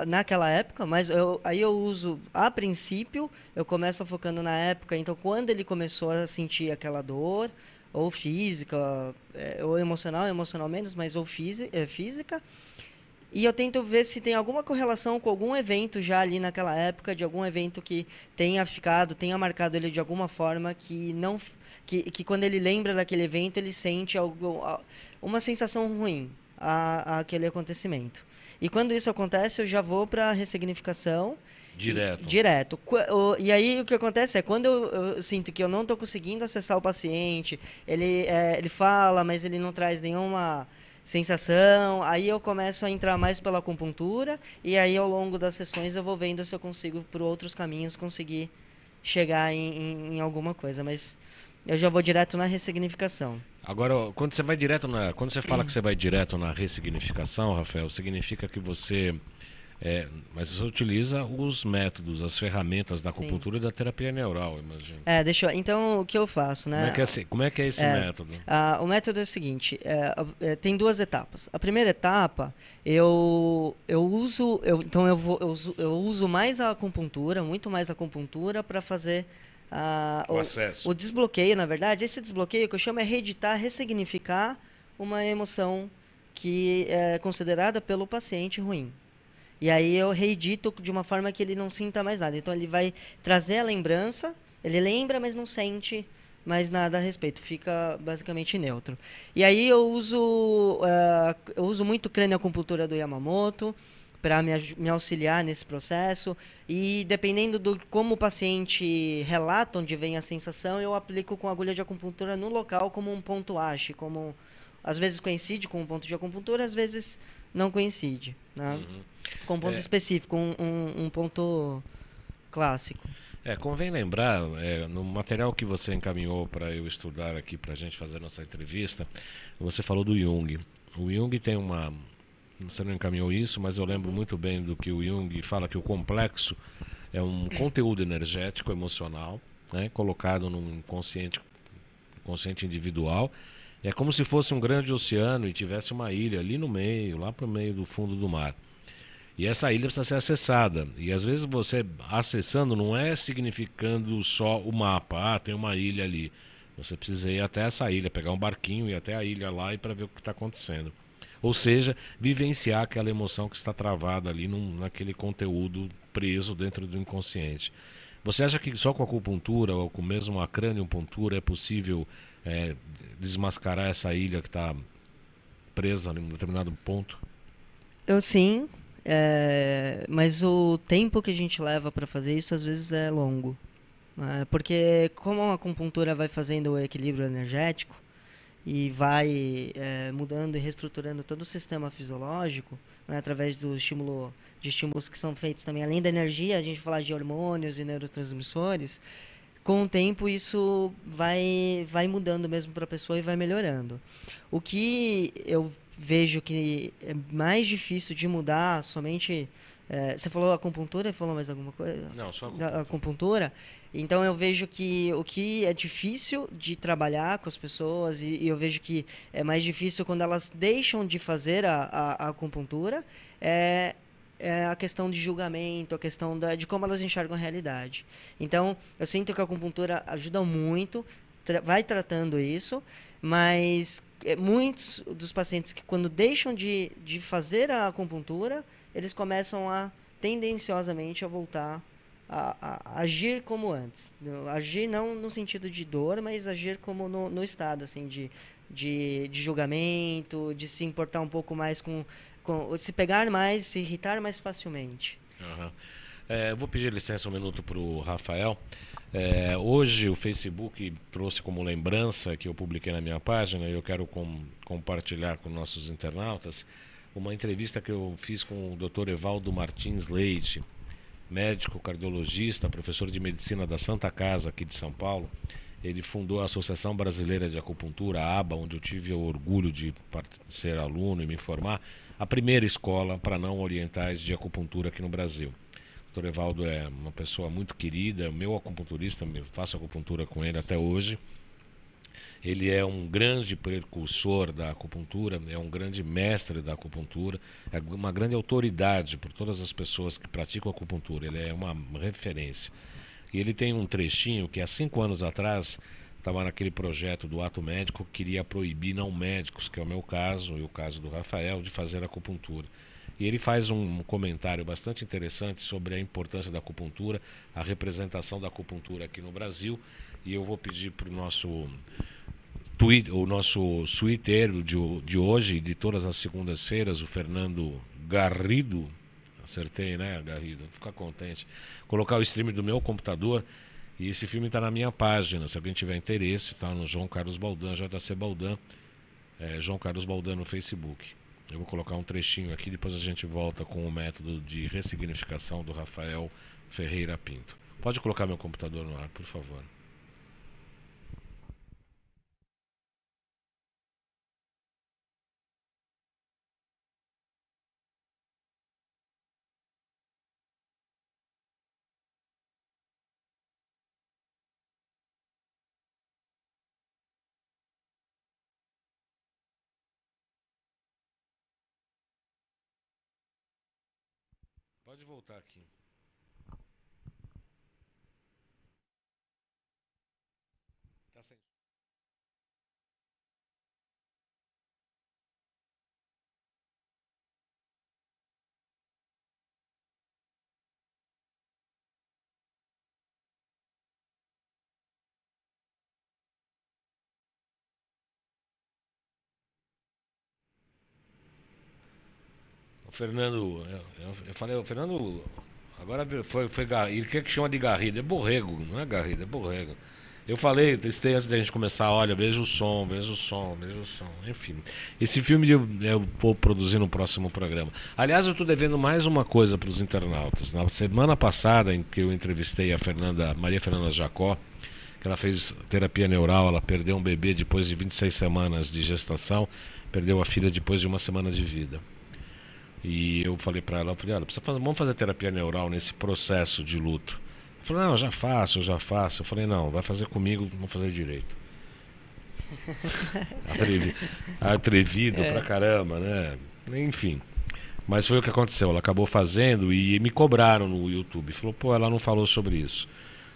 naquela época, mas aí eu uso, a princípio, eu começo focando na época, então quando ele começou a sentir aquela dor, ou física, ou emocional menos, mas ou física, e eu tento ver se tem alguma correlação com algum evento já ali naquela época, de algum evento que tenha marcado ele de alguma forma, que quando ele lembra daquele evento, ele sente uma sensação ruim àquele acontecimento. E quando isso acontece, eu já vou para a ressignificação. Direto. Direto. E aí o que acontece é, quando eu sinto que eu não estou conseguindo acessar o paciente, ele fala, mas ele não traz nenhuma sensação, aí eu começo a entrar mais pela acupuntura, e aí ao longo das sessões eu vou vendo se eu consigo, por outros caminhos, conseguir chegar em alguma coisa, mas eu já vou direto na ressignificação. Agora, quando você fala que você vai direto na ressignificação, Rafael, significa que você mas você utiliza os métodos, as ferramentas da acupuntura e da terapia neural, imagino. Então o que eu faço, né? Como é que é esse método? O método é o seguinte, tem 2 etapas. A primeira etapa, eu uso mais a acupuntura, muito mais a acupuntura para fazer o desbloqueio, na verdade. Esse desbloqueio que eu chamo é reeditar, ressignificar uma emoção que é considerada pelo paciente ruim. E aí eu reedito de uma forma que ele não sinta mais nada. Então ele vai trazer a lembrança, ele lembra, mas não sente mais nada a respeito. Fica basicamente neutro. E aí eu uso muito crânioacupuntura do Yamamoto para me auxiliar nesse processo. E dependendo do como o paciente relata onde vem a sensação, eu aplico com agulha de acupuntura no local como um ponto ache, como às vezes coincide com um ponto de acupuntura, às vezes não coincide, né? Com um ponto específico, um ponto clássico. Convém lembrar, no material que você encaminhou para eu estudar aqui, para a gente fazer nossa entrevista, você falou do Jung. O Jung tem você não encaminhou isso, mas eu lembro muito bem do que o Jung fala, que o complexo é um conteúdo energético, emocional, né, colocado num consciente individual. É como se fosse um grande oceano e tivesse uma ilha ali no meio, lá para o meio do fundo do mar. E essa ilha precisa ser acessada. E às vezes você acessando não é significando só o mapa. Tem uma ilha ali. Você precisa ir até essa ilha, pegar um barquinho, ir até a ilha lá e para ver o que está acontecendo. Ou seja, vivenciar aquela emoção que está travada ali naquele conteúdo preso dentro do inconsciente. Você acha que só com a acupuntura ou com mesmo a craniopuntura é possível desmascarar essa ilha que está presa em um determinado ponto? Sim, mas o tempo que a gente leva para fazer isso às vezes é longo, né? Porque como a acupuntura vai fazendo o equilíbrio energético e vai mudando e reestruturando todo o sistema fisiológico, né, através de estímulos que são feitos também, além da energia, a gente fala de hormônios e neurotransmissores. Com o tempo isso vai mudando mesmo para a pessoa e vai melhorando. O que eu vejo que é mais difícil de mudar somente... você falou acupuntura e falou mais alguma coisa? Não, só acupuntura. Então eu vejo que o que é difícil de trabalhar com as pessoas, e eu vejo que é mais difícil quando elas deixam de fazer a acupuntura, é a questão de julgamento, a questão de como elas enxergam a realidade. Então, eu sinto que a acupuntura ajuda muito, vai tratando isso, mas muitos dos pacientes que quando deixam de fazer a acupuntura, eles começam tendenciosamente a voltar a agir como antes. Agir não no sentido de dor, mas agir como no estado, assim, de julgamento, de se importar um pouco mais se pegar mais, se irritar mais facilmente. Uhum. Eu vou pedir licença um minuto para o Rafael. Hoje o Facebook trouxe como lembrança que eu publiquei na minha página, e eu quero compartilhar com nossos internautas, uma entrevista que eu fiz com o Dr. Evaldo Martins Leite, médico, cardiologista, professor de medicina da Santa Casa aqui de São Paulo. Ele fundou a Associação Brasileira de Acupuntura, a ABA, onde eu tive o orgulho de ser aluno e me formar, a primeira escola para não orientais de acupuntura aqui no Brasil. O Dr. Evaldo é uma pessoa muito querida, meu acupunturista, faço acupuntura com ele até hoje. Ele é um grande precursor da acupuntura, é um grande mestre da acupuntura, é uma grande autoridade por todas as pessoas que praticam acupuntura, ele é uma referência. E ele tem um trechinho que há 5 anos atrás estava naquele projeto do ato médico que queria proibir não médicos, que é o meu caso e o caso do Rafael, de fazer acupuntura. E ele faz um comentário bastante interessante sobre a importância da acupuntura, a representação da acupuntura aqui no Brasil. E eu vou pedir para o nosso o nosso suiteiro de hoje, de todas as segundas-feiras, o Fernando Garrido. Acertei, né, Garrido? Fica contente. Colocar o stream do meu computador. E esse filme está na minha página. Se alguém tiver interesse, está no João Carlos Baldan, JC Baldan. João Carlos Baldan no Facebook. Eu vou colocar um trechinho aqui, depois a gente volta com o método de ressignificação do Rafael Ferreira Pinto. Pode colocar meu computador no ar, por favor. Pode voltar aqui. Tá sem... O Fernando, eu falei, o Fernando agora foi Garrido. O que é que chama de Garrido? É Borrego, não é Garrido, é Borrego. Eu falei, testei antes da gente começar, olha, veja o som, veja o som, veja o som. Enfim, esse filme eu vou produzir no próximo programa. Aliás, eu estou devendo mais uma coisa para os internautas. Na semana passada, em que eu entrevistei a Maria Fernanda Jacó, que ela fez terapia neural, ela perdeu um bebê depois de 26 semanas de gestação, perdeu a filha depois de uma semana de vida. E eu falei pra ela, olha, vamos fazer terapia neural nesse processo de luto. Ela falou, não, eu já faço. Eu falei, não, vai fazer comigo, vamos fazer direito. Atrevido pra caramba, né? Enfim. Mas foi o que aconteceu, ela acabou fazendo e me cobraram no YouTube. Falou, pô, ela não falou sobre isso.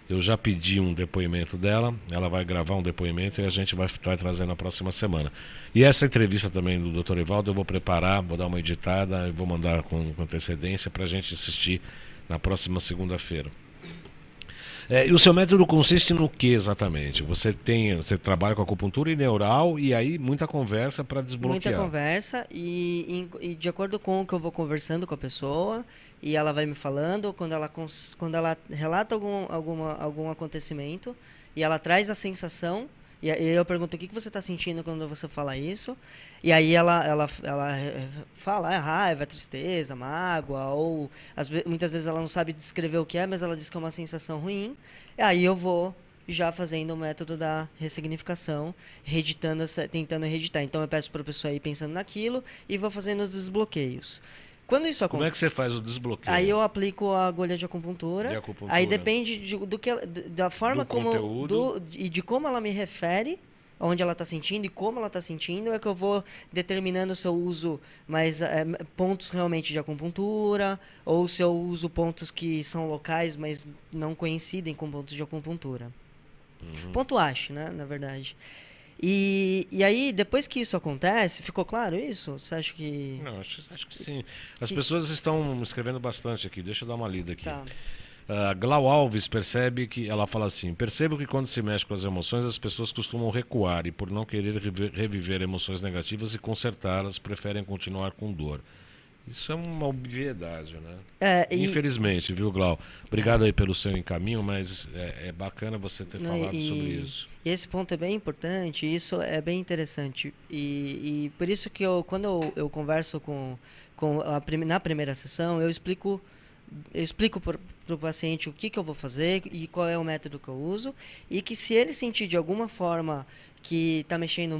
Eu já pedi um depoimento dela, ela vai gravar um depoimento e a gente vai trazer na próxima semana. E essa entrevista também do Dr. Evaldo eu vou preparar, vou dar uma editada e vou mandar com antecedência para a gente assistir na próxima segunda-feira. E o seu método consiste no que exatamente? Você trabalha com acupuntura e neural e aí muita conversa para desbloquear. Muita conversa e de acordo com o que eu vou conversando com a pessoa e ela vai me falando, quando ela relata algum acontecimento e ela traz a sensação, e eu pergunto o que você está sentindo quando você fala isso, e aí ela fala raiva, tristeza, mágoa, ou muitas vezes ela não sabe descrever o que é, mas ela diz que é uma sensação ruim, e aí eu vou já fazendo o método da ressignificação, tentando reeditar. Então eu peço para a pessoa ir pensando naquilo e vou fazendo os desbloqueios. Quando isso acontece, como é que você faz o desbloqueio? Aí eu aplico a agulha de acupuntura. Aí depende da forma e de como ela me refere, onde ela está sentindo e como ela está sentindo, é que eu vou determinando se eu uso mais pontos realmente de acupuntura ou se eu uso pontos que são locais, mas não coincidem com pontos de acupuntura. Ponto ache, né, na verdade. E aí, depois que isso acontece, ficou claro isso? Você acha que... Não, acho que sim. As pessoas estão escrevendo bastante aqui, deixa eu dar uma lida aqui. Tá. Glau Alves ela fala assim, percebo que quando se mexe com as emoções, as pessoas costumam recuar e por não querer reviver emoções negativas e consertá-las, preferem continuar com dor. Isso é uma obviedade, né? Infelizmente, viu, Glau? Obrigado aí pelo seu encaminho, mas é bacana você ter falado sobre isso. E esse ponto é bem importante, isso é bem interessante. E por isso que quando eu converso na primeira sessão, eu explico para o paciente o que eu vou fazer e qual é o método que eu uso, e que se ele sentir de alguma forma que está mexendo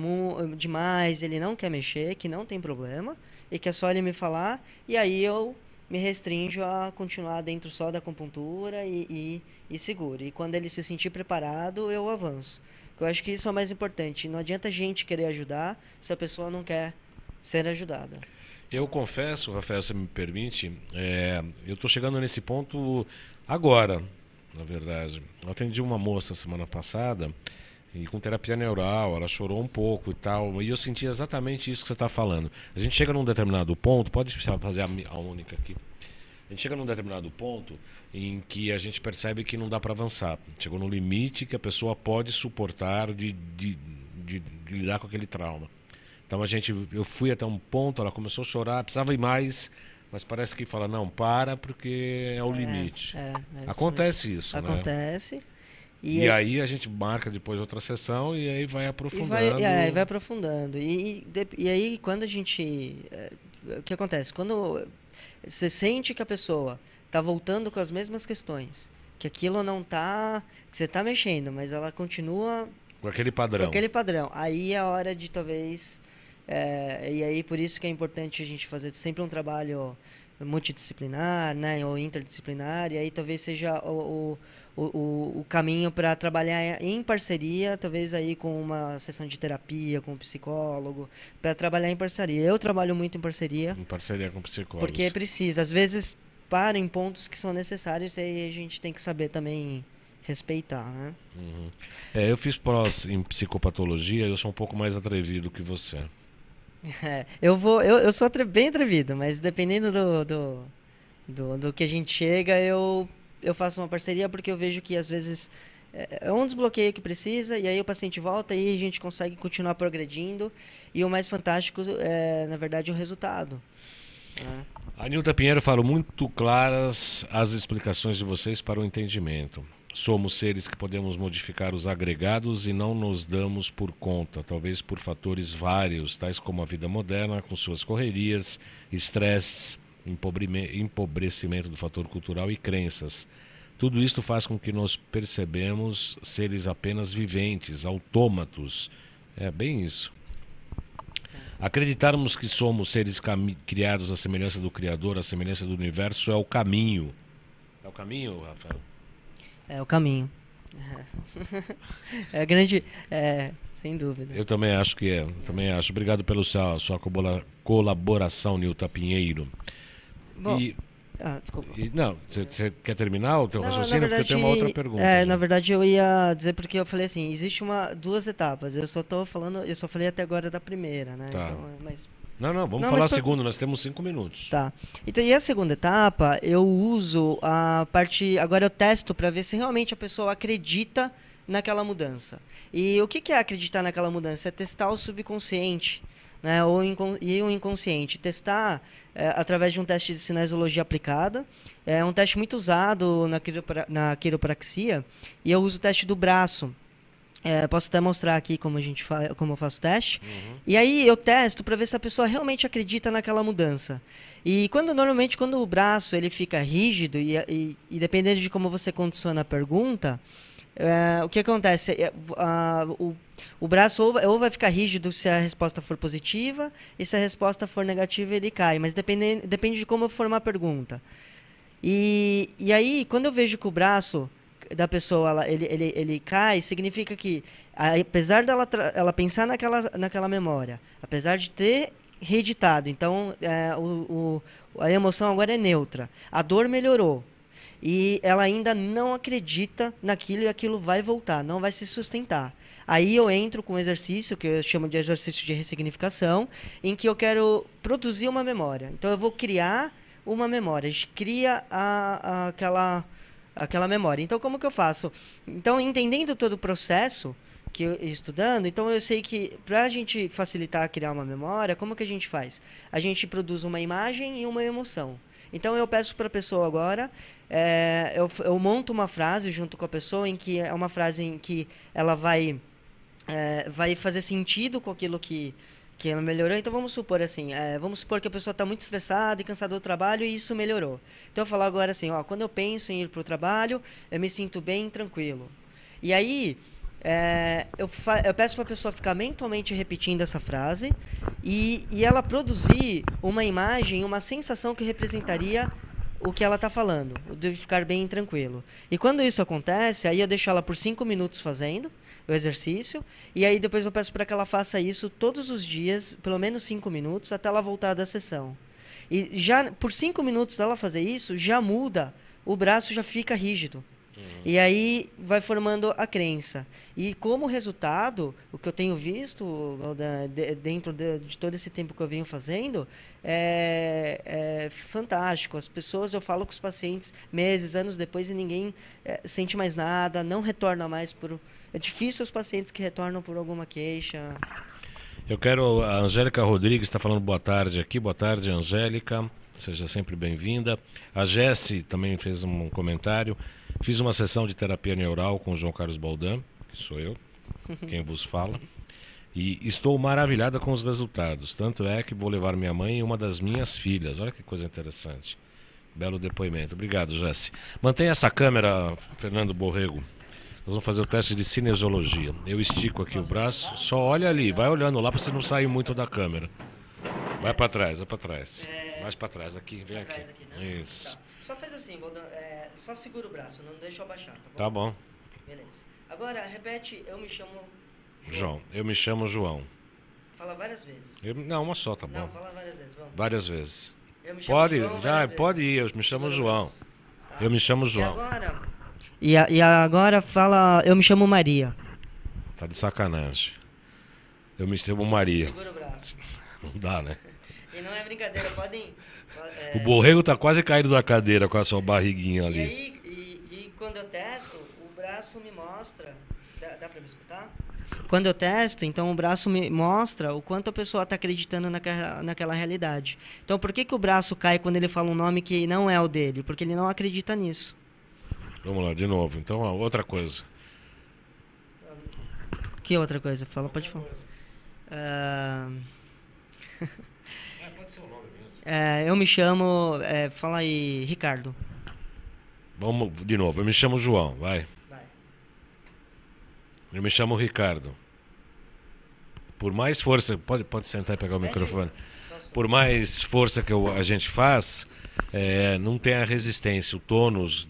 demais, ele não quer mexer, que não tem problema, e que é só ele me falar, e aí eu me restringo a continuar dentro só da acupuntura e seguro. E quando ele se sentir preparado, eu avanço. Eu acho que isso é o mais importante. Não adianta a gente querer ajudar se a pessoa não quer ser ajudada. Eu confesso, Rafael, se me permite, eu estou chegando nesse ponto agora, na verdade. Eu atendi uma moça semana passada e com terapia neural, ela chorou um pouco e tal, e eu senti exatamente isso que você está falando. A gente chega num determinado ponto, pode fazer a única aqui. A gente chega num determinado ponto em que a gente percebe que não dá para avançar. Chegou no limite que a pessoa pode suportar de de lidar com aquele trauma. Então eu fui até um ponto, ela começou a chorar, precisava ir mais, mas parece que fala, não, para, porque é o limite. Acontece isso, né? Acontece. E aí a gente marca depois outra sessão e aí vai aprofundando. Vai aprofundando. E aí quando a gente... o que acontece? Quando você sente que a pessoa está voltando com as mesmas questões, que aquilo não tá... que você está mexendo, mas ela continua... com aquele padrão. Com aquele padrão. Aí é a hora de talvez... e aí por isso que é importante a gente fazer sempre um trabalho multidisciplinar, né, ou interdisciplinar, e aí talvez seja o caminho para trabalhar em parceria, talvez aí com uma sessão de terapia, com um psicólogo, para trabalhar em parceria. Eu trabalho muito em parceria. Em parceria com psicólogos. Porque precisa, às vezes para em pontos que são necessários, e aí a gente tem que saber também respeitar, né? Uhum. Eu fiz pós em psicopatologia, eu sou um pouco mais atrevido que você. Eu sou bem atrevido, mas dependendo do que a gente chega, eu faço uma parceria porque eu vejo que às vezes é um desbloqueio que precisa e aí o paciente volta e a gente consegue continuar progredindo e o mais fantástico é, na verdade, o resultado. Né? A Nilta Pinheiro falou muito claras as explicações de vocês para o entendimento. Somos seres que podemos modificar os agregados e não nos damos por conta, talvez por fatores vários, tais como a vida moderna, com suas correrias, estresses, empobrecimento do fator cultural e crenças. Tudo isto faz com que nos percebemos seres apenas viventes, autômatos. É bem isso. Acreditarmos que somos seres criados à semelhança do Criador, à semelhança do universo, é o caminho. É o caminho, Rafael? É o caminho. É grande... sem dúvida. Eu também acho que é. Também acho. Obrigado pela sua colaboração, Nilta Pinheiro. Bom, desculpa. Não, você quer terminar o teu raciocínio? Verdade, porque eu tenho uma outra pergunta. Na verdade, eu ia dizer porque eu falei assim, existe duas etapas. Eu só falei até agora da primeira, né? Tá. Então, mas... Vamos falar a segunda, nós temos 5 minutos. Tá. Então, e a segunda etapa, eu uso a parte... Agora eu testo para ver se realmente a pessoa acredita naquela mudança. E o que é acreditar naquela mudança? É testar o subconsciente, né? E o inconsciente. Testar através de um teste de sinesiologia aplicada. É um teste muito usado na quiropraxia. E eu uso o teste do braço. Posso até mostrar aqui como eu faço o teste. Uhum. E aí eu testo para ver se a pessoa realmente acredita naquela mudança. E normalmente quando o braço ele fica rígido e dependendo de como você condiciona a pergunta, o que acontece? O braço ou vai ficar rígido se a resposta for positiva, e se a resposta for negativa ele cai. Mas depende de como eu formar a pergunta. E aí, quando eu vejo que o braço da pessoa ele cai, significa que apesar dela ela pensar naquela memória, apesar de ter reeditado, então a emoção agora é neutra, a dor melhorou e ela ainda não acredita naquilo e aquilo vai voltar, não vai se sustentar. Aí eu entro com um exercício que eu chamo de exercício de ressignificação, em que eu quero produzir uma memória. Então eu vou criar uma memória, a gente cria aquela memória. Então, como que eu faço? Então, entendendo todo o processo, que eu estudando, então eu sei que para a gente facilitar criar uma memória, como que a gente faz? A gente produz uma imagem e uma emoção. Então, eu peço para a pessoa agora, eu monto uma frase junto com a pessoa, em que é uma frase em que ela vai fazer sentido com aquilo que ela melhorou. Então vamos supor assim, vamos supor que a pessoa está muito estressada e cansada do trabalho e isso melhorou. Então eu vou falar agora assim, quando eu penso em ir para o trabalho, eu me sinto bem, tranquilo. E aí eu peço para a pessoa ficar mentalmente repetindo essa frase e ela produzir uma imagem, uma sensação que representaria o que ela está falando, de ficar bem tranquilo. E quando isso acontece, aí eu deixo ela por 5 minutos fazendo o exercício, e aí depois eu peço para que ela faça isso todos os dias, pelo menos 5 minutos, até ela voltar da sessão. E já por 5 minutos dela fazer isso, já muda, o braço já fica rígido. E aí vai formando a crença. E como resultado, o que eu tenho visto dentro de todo esse tempo que eu venho fazendo é fantástico. As pessoas, eu falo com os pacientes meses, anos depois e ninguém sente mais nada, não retorna mais por... É difícil os pacientes que retornam por alguma queixa. Eu quero... A Angélica Rodrigues está falando boa tarde aqui. Boa tarde, Angélica. Seja sempre bem-vinda. A Jessi também fez um comentário. Fiz uma sessão de terapia neural com o João Carlos Baldan, que sou eu, quem vos fala. E estou maravilhada com os resultados. Tanto é que vou levar minha mãe e uma das minhas filhas. Olha que coisa interessante. Belo depoimento. Obrigado, Jessi. Mantenha essa câmera, Fernando Borrego. Nós vamos fazer o teste de cinesiologia. Eu estico aqui o braço, só olha ali, vai olhando lá para você não sair muito da câmera. Vai para trás, vai para trás. Mais para trás, aqui, vem aqui. Né? Isso. Tá. Só faz assim, só segura o braço, não deixa eu abaixar, tá bom? Tá bom. Beleza. Agora, repete, eu me chamo... João, eu me chamo João. Fala várias vezes. Não, uma só, tá bom. Não, fala várias vezes, vamos. Várias vezes. Eu me chamo Pode, João, já, pode ir, eu me chamo João. Tá? Eu me chamo João. E agora fala, eu me chamo Maria. Tá de sacanagem. Eu me chamo Maria. Segura o braço. Não dá, né? E não é brincadeira, podem... O Borrego tá quase caído da cadeira com a sua barriguinha ali. E aí, e quando eu testo, o braço me mostra... Dá pra me escutar? Quando eu testo, então o braço me mostra o quanto a pessoa está acreditando naquela realidade. Então, por que o braço cai quando ele fala um nome que não é o dele? Porque ele não acredita nisso. Vamos lá, de novo. Então, outra coisa. Que outra coisa? Fala, pode falar. Pode ser o nome mesmo. Eu me chamo... fala aí, Ricardo. Vamos de novo. Eu me chamo João, vai. Eu me chamo Ricardo. Por mais força... Pode sentar e pegar o microfone. Por mais força que a gente faz, não tem a resistência. O tônus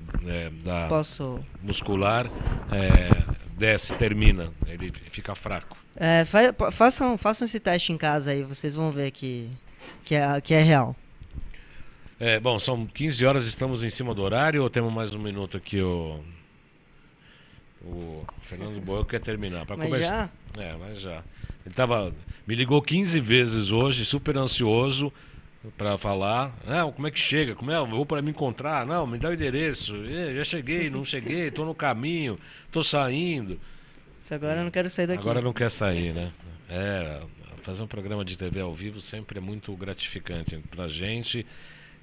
da muscular desce, termina. Ele fica fraco. Façam esse teste em casa aí. Vocês vão ver que é real. Bom, são 15 horas. Estamos em cima do horário ou temos mais um minuto aqui? O Fernando Boa quer terminar. Já? Mas já. Ele me ligou 15 vezes hoje, super ansioso para falar. Não, como é que chega? Eu vou para me encontrar? Não, me dá o endereço. Já cheguei, não cheguei, estou no caminho, estou saindo. Agora eu não quero sair daqui. Agora não quer sair, né? Fazer um programa de TV ao vivo sempre é muito gratificante pra gente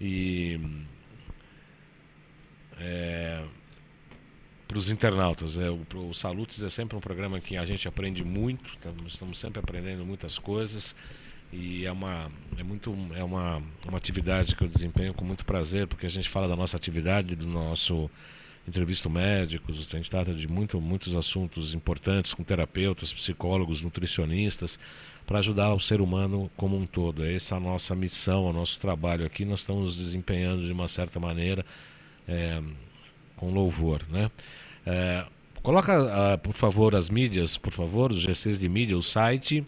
e para os internautas. O Salutes é sempre um programa que a gente aprende muito, estamos sempre aprendendo muitas coisas e é uma atividade que eu desempenho com muito prazer, porque a gente fala da nossa atividade, do nosso entrevista médicos, a gente trata de muitos assuntos importantes com terapeutas, psicólogos, nutricionistas, para ajudar o ser humano como um todo. Essa é a nossa missão, o nosso trabalho aqui, nós estamos desempenhando de uma certa maneira, com louvor, né? Coloca, por favor, as mídias, por favor, os GCs de mídia, o site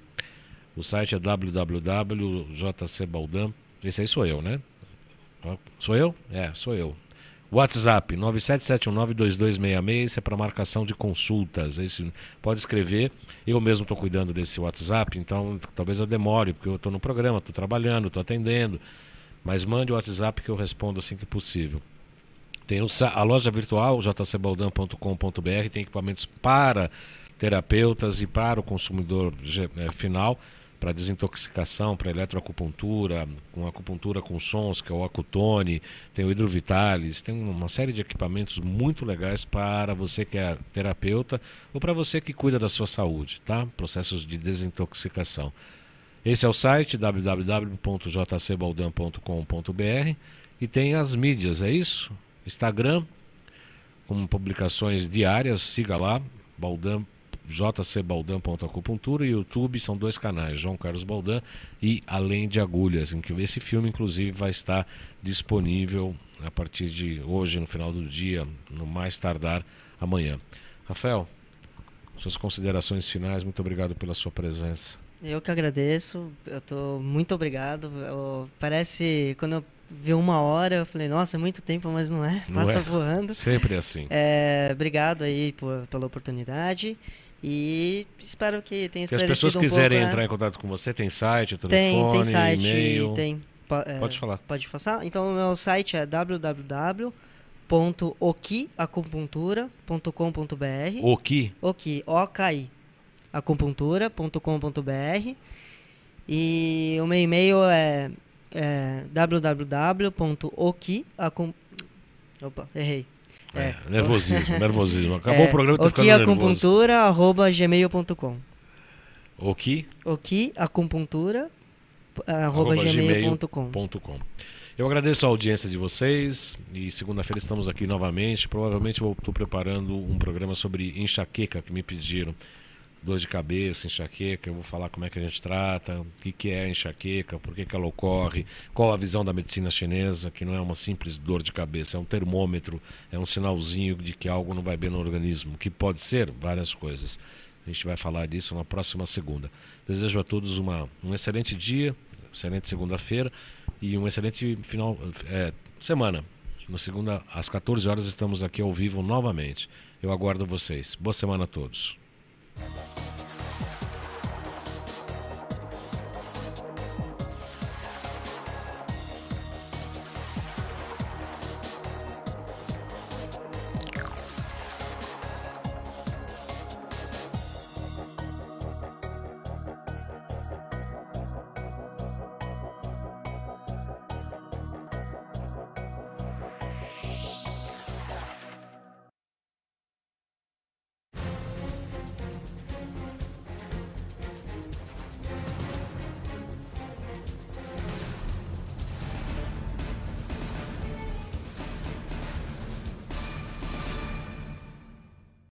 é www.jcbaldan. Esse aí sou eu, né? Sou eu? Sou eu. WhatsApp 977192266, isso é para marcação de consultas. Pode escrever, eu mesmo estou cuidando desse WhatsApp, então talvez eu demore, porque eu estou no programa, estou trabalhando, estou atendendo, mas mande o WhatsApp que eu respondo assim que possível. Tem a loja virtual, jcbaldan.com.br, tem equipamentos para terapeutas e para o consumidor final, para desintoxicação, para eletroacupuntura, com acupuntura com sons, que é o Acutone, tem o Hidrovitalis, tem uma série de equipamentos muito legais para você que é terapeuta ou para você que cuida da sua saúde, tá? Processos de desintoxicação. Esse é o site www.jcbaldan.com.br e tem as mídias, é isso? Instagram, com publicações diárias, siga lá, jcbaldan.acupuntura, e YouTube são 2 canais, João Carlos Baldan e Além de Agulhas, em que esse filme inclusive vai estar disponível a partir de hoje, no final do dia, no mais tardar amanhã. Rafael, suas considerações finais, muito obrigado pela sua presença. Eu que agradeço, muito obrigado. Parece, quando eu ver 1 hora, eu falei, nossa, é muito tempo, mas não é, Não passa é? voando. Sempre assim. Obrigado aí pela oportunidade e espero que tenha Se as esclarecido pessoas um pouco, quiserem né? entrar em contato com você, tem site, Tem telefone, site, e-mail? tem. Pode falar. Pode passar? Então, o meu site é www.okiacupuntura.com.br. Oki? Oki, O-K-I, acupuntura.com.br. E o meu e-mail é Opa, errei. Nervosismo. Acabou o programa e tá ficando nervoso. okiacupuntura@gmail.com. Oki? okiacupuntura@gmail.com. Eu agradeço a audiência de vocês e segunda-feira estamos aqui novamente. Provavelmente eu estou preparando um programa sobre enxaqueca que me pediram. Dor de cabeça, enxaqueca, eu vou falar como é que a gente trata, o que é enxaqueca, por que ela ocorre, qual a visão da medicina chinesa, que não é uma simples dor de cabeça, é um termômetro, é um sinalzinho de que algo não vai bem no organismo, que pode ser várias coisas. A gente vai falar disso na próxima segunda. Desejo a todos um excelente dia, excelente segunda-feira e um excelente final semana. Na segunda, às 14 horas, estamos aqui ao vivo novamente. Eu aguardo vocês. Boa semana a todos.